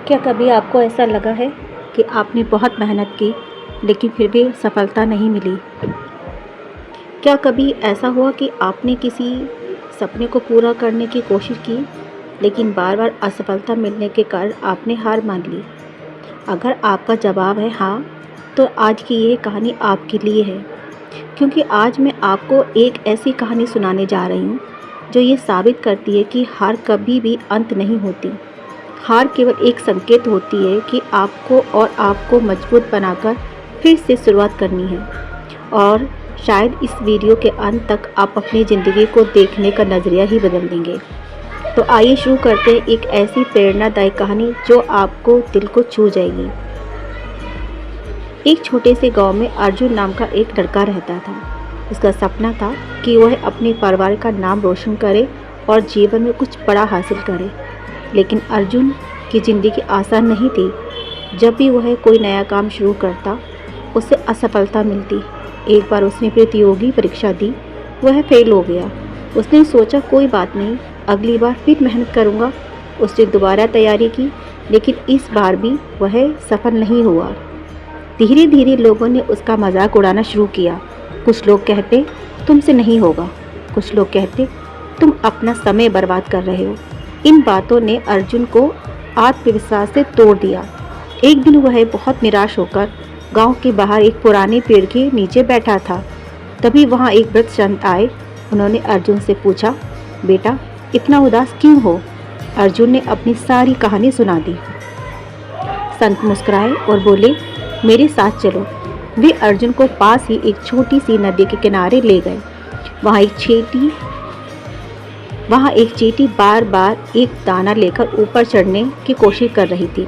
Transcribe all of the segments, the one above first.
क्या कभी आपको ऐसा लगा है कि आपने बहुत मेहनत की लेकिन फिर भी सफलता नहीं मिली? क्या कभी ऐसा हुआ कि आपने किसी सपने को पूरा करने की कोशिश की लेकिन बार बार असफलता मिलने के कारण आपने हार मान ली? अगर आपका जवाब है हाँ, तो आज की ये कहानी आपके लिए है, क्योंकि आज मैं आपको एक ऐसी कहानी सुनाने जा रही हूँ जो ये साबित करती है कि हार कभी भी अंत नहीं होती। हार केवल एक संकेत होती है कि आपको मजबूत बनाकर फिर से शुरुआत करनी है। और शायद इस वीडियो के अंत तक आप अपनी ज़िंदगी को देखने का नज़रिया ही बदल देंगे। तो आइए शुरू करते हैं एक ऐसी प्रेरणादायक कहानी जो आपको दिल को छू जाएगी। एक छोटे से गांव में अर्जुन नाम का एक लड़का रहता था। उसका सपना था कि वह अपने परिवार का नाम रोशन करे और जीवन में कुछ बड़ा हासिल करे। लेकिन अर्जुन की ज़िंदगी आसान नहीं थी। जब भी वह कोई नया काम शुरू करता, उसे असफलता मिलती। एक बार उसने प्रतियोगी परीक्षा दी, वह फेल हो गया। उसने सोचा कोई बात नहीं, अगली बार फिर मेहनत करूँगा। उसने दोबारा तैयारी की, लेकिन इस बार भी वह सफल नहीं हुआ। धीरे धीरे लोगों ने उसका मजाक उड़ाना शुरू किया। कुछ लोग कहते तुमसे नहीं होगा, कुछ लोग कहते तुम अपना समय बर्बाद कर रहे हो। इन बातों ने अर्जुन को आत्मविश्वास से तोड़ दिया। एक दिन वह बहुत निराश होकर गांव के बाहर एक पुराने पेड़ के नीचे बैठा था। तभी वहां एक वृद्ध संत आए। उन्होंने अर्जुन से पूछा, बेटा इतना उदास क्यों हो? अर्जुन ने अपनी सारी कहानी सुना दी। संत मुस्कुराए और बोले, मेरे साथ चलो। वे अर्जुन को पास ही एक छोटी सी नदी के किनारे ले गए। वहाँ एक चींटी बार बार एक दाना लेकर ऊपर चढ़ने की कोशिश कर रही थी।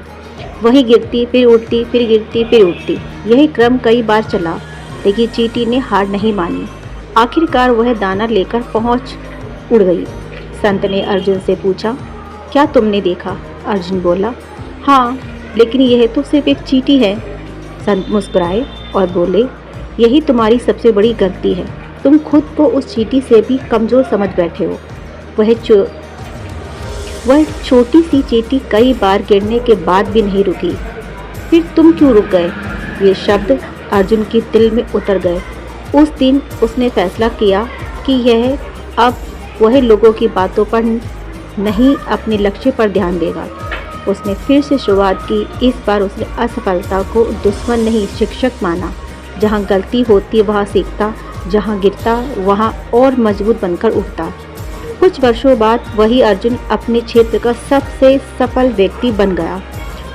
वही गिरती, फिर उड़ती, फिर गिरती, फिर उड़ती। यही क्रम कई बार चला, लेकिन चींटी ने हार नहीं मानी। आखिरकार वह दाना लेकर उड़ गई। संत ने अर्जुन से पूछा, क्या तुमने देखा? अर्जुन बोला, हाँ, लेकिन यह तो सिर्फ एक चींटी है। संत मुस्कुराए और बोले, यही तुम्हारी सबसे बड़ी गलती है। तुम खुद को उस चींटी से भी कमज़ोर समझ बैठे हो। वह छोटी सी चींटी कई बार गिरने के बाद भी नहीं रुकी। फिर तुम क्यों रुक गए? ये शब्द अर्जुन के दिल में उतर गए। उस दिन उसने फैसला किया कि अब वह लोगों की बातों पर नहीं, अपने लक्ष्य पर ध्यान देगा। उसने फिर से शुरुआत की। इस बार उसने असफलता को दुश्मन नहीं, शिक्षक माना। जहाँ गलती होती वहाँ सीखता, जहाँ गिरता वहाँ और मजबूत बनकर उठता। कुछ वर्षों बाद वही अर्जुन अपने क्षेत्र का सबसे सफल व्यक्ति बन गया।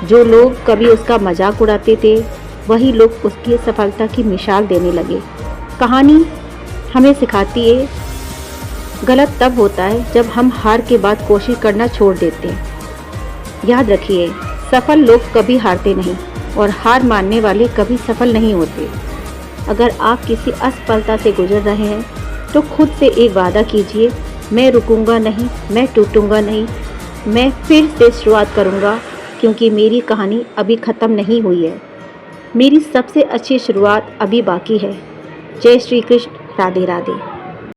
जो लोग कभी उसका मजाक उड़ाते थे, वही लोग उसकी सफलता की मिसाल देने लगे। कहानी हमें सिखाती है, गलत तब होता है जब हम हार के बाद कोशिश करना छोड़ देते हैं। याद रखिए, सफल लोग कभी हारते नहीं और हार मानने वाले कभी सफल नहीं होते। अगर आप किसी असफलता से गुजर रहे हैं तो खुद से एक वादा कीजिए, मैं रुकूंगा नहीं, मैं टूटूंगा नहीं, मैं फिर से शुरुआत करूंगा, क्योंकि मेरी कहानी अभी ख़त्म नहीं हुई है। मेरी सबसे अच्छी शुरुआत अभी बाकी है। जय श्री कृष्ण, राधे राधे।